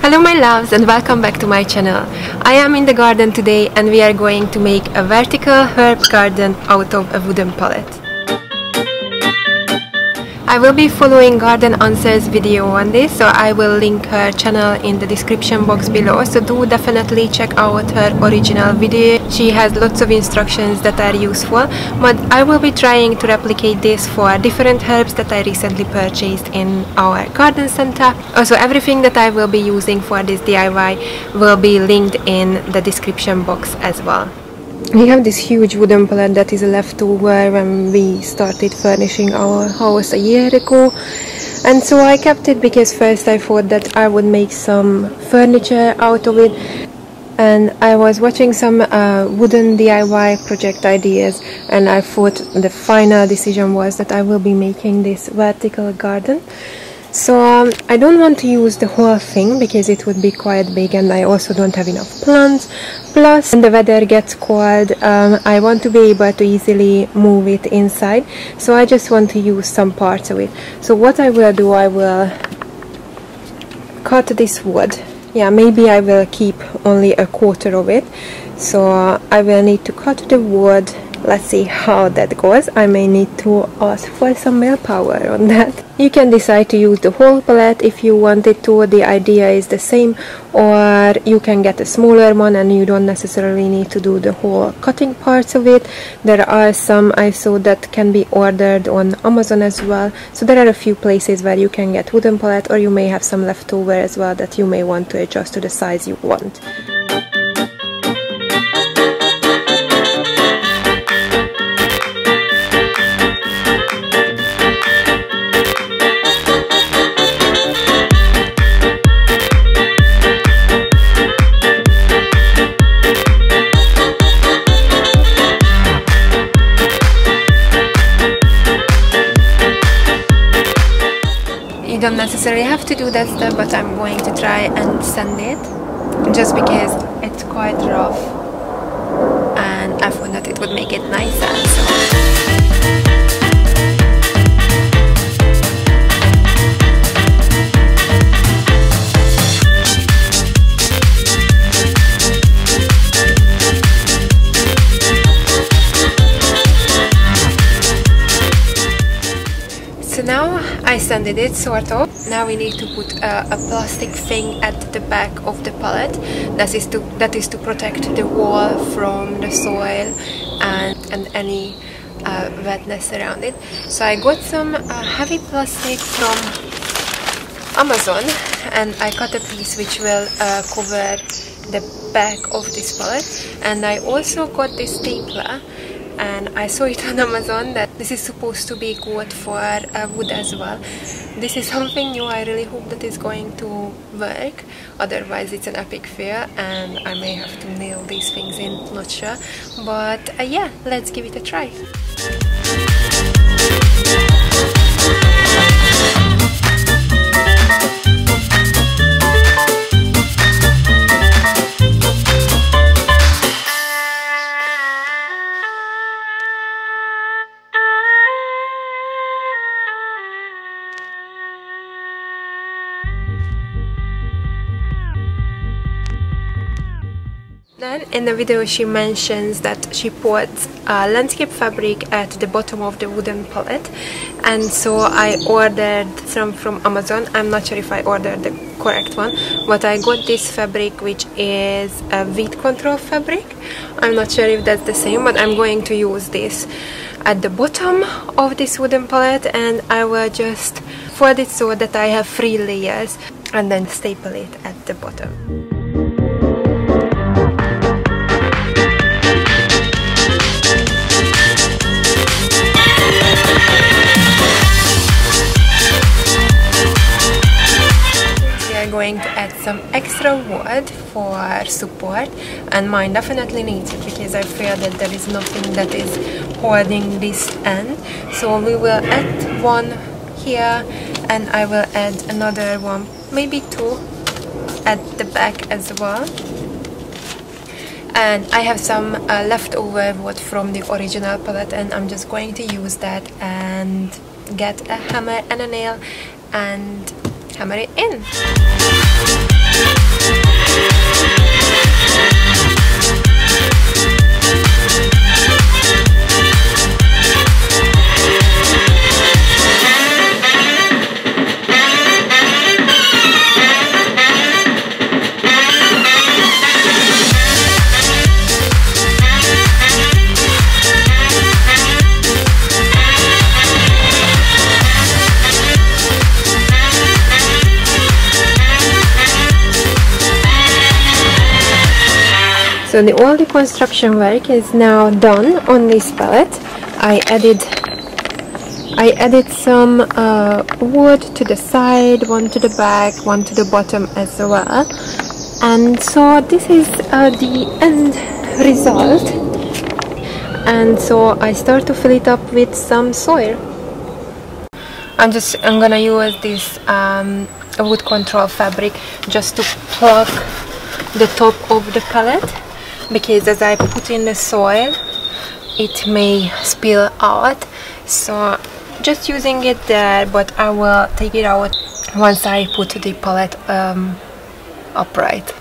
Hello my loves and welcome back to my channel. I am in the garden today and we are going to make a vertical herb garden out of a wooden pallet. I will be following Garden Answers video on this, so I will link her channel in the description box below, so do definitely check out her original video. She has lots of instructions that are useful, but I will be trying to replicate this for different herbs that I recently purchased in our garden center. Also, everything that I will be using for this DIY will be linked in the description box as well. We have this huge wooden pallet that is a leftover when we started furnishing our house a year ago, and so I kept it because first I thought that I would make some furniture out of it, and I was watching some wooden DIY project ideas, and I thought the final decision was that I will be making this vertical garden. So I don't want to use the whole thing because it would be quite big, and I also don't have enough plants. Plus, when the weather gets cold, I want to be able to easily move it inside, so I just want to use some parts of it. So what I will do, I will cut this wood. Yeah, maybe I will keep only a quarter of it, so I will need to cut the wood. Let's see how that goes. I may need to ask for some willpower on that. You can decide to use the whole palette if you wanted to. The idea is the same, or you can get a smaller one and you don't necessarily need to do the whole cutting parts of it. There are some I saw that can be ordered on Amazon as well. So there are a few places where you can get wooden palette, or you may have some leftover as well that you may want to adjust to the size you want. You don't necessarily have to do that step, but I'm going to try and sand it just because it's quite rough and I thought that it would make it nicer. So now I sanded it, sort of. Now we need to put a plastic thing at the back of the pallet that is to protect the wall from the soil and any wetness around it. So I got some heavy plastic from Amazon, and I cut a piece which will cover the back of this pallet. And I also got this stapler, and I saw it on Amazon that this is supposed to be good for wood as well. This is something new. I really hope that is going to work, otherwise it's an epic fail and I may have to nail these things in, not sure. But yeah, let's give it a try. Then in the video she mentions that she puts landscape fabric at the bottom of the wooden pallet, and so I ordered some from Amazon. I'm not sure if I ordered the correct one, but I got this fabric which is a weed control fabric. I'm not sure if that's the same, but I'm going to use this at the bottom of this wooden pallet, and I will just fold it so that I have 3 layers and then staple it at the bottom. Going to add some extra wood for support, and mine definitely needs it because I feel that there is nothing that is holding this end. So we will add one here, and I will add another one, maybe 2 at the back as well. And I have some leftover wood from the original pallet, and I'm just going to use that and get a hammer and a nail and hammer it in. So all the construction work is now done on this pallet. I added some wood to the side, one to the back, one to the bottom as well. And so this is the end result. And so I start to fill it up with some soil. I'm gonna use this wood control fabric just to plug the top of the pallet, because as I put in the soil it may spill out. So just using it there, but I will take it out once I put the pallet upright.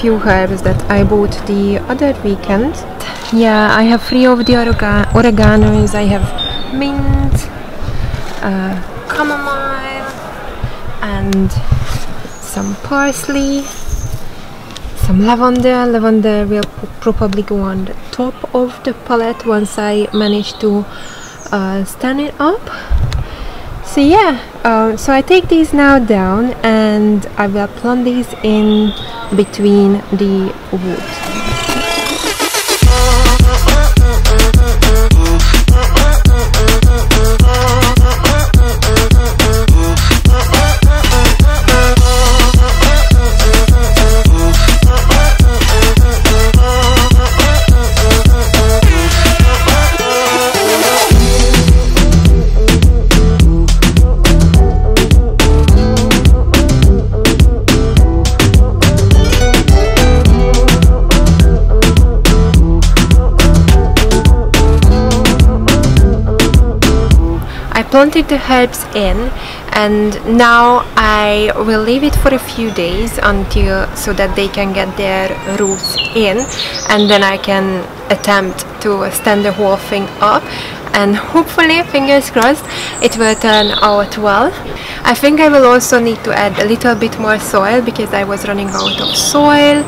Few herbs that I bought the other weekend. Yeah, I have 3 of the oreganos. I have mint, chamomile, and some parsley, some lavender. Lavender will probably go on the top of the palette once I manage to stand it up. So yeah, so I take these now down and I will plant these in between the wood. Planted the herbs in, and now I will leave it for a few days so that they can get their roots in, and then I can attempt to stand the whole thing up, and hopefully, fingers crossed, it will turn out well. I think I will also need to add a little bit more soil because I was running out of soil,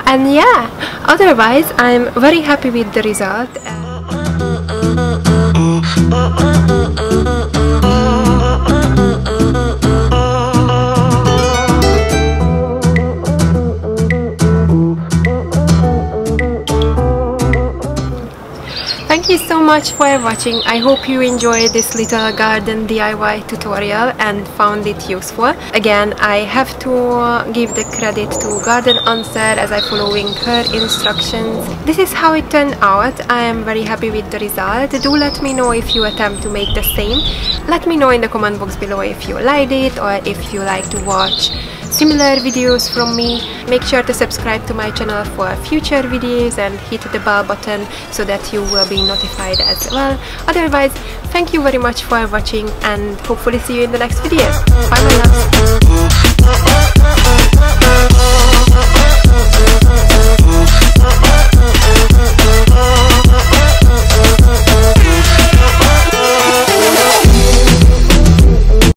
and yeah, otherwise I'm very happy with the result. Thank you so much for watching. I hope you enjoyed this little garden DIY tutorial and found it useful. Again, I have to give the credit to Garden Answer as I'm following her instructions. This is how it turned out. I am very happy with the result. Do let me know if you attempt to make the same. Let me know in the comment box below if you liked it or if you like to watch similar videos from me. Make sure to subscribe to my channel for future videos and hit the bell button so that you will be notified as well. Otherwise, thank you very much for watching and hopefully see you in the next video. Bye my loves.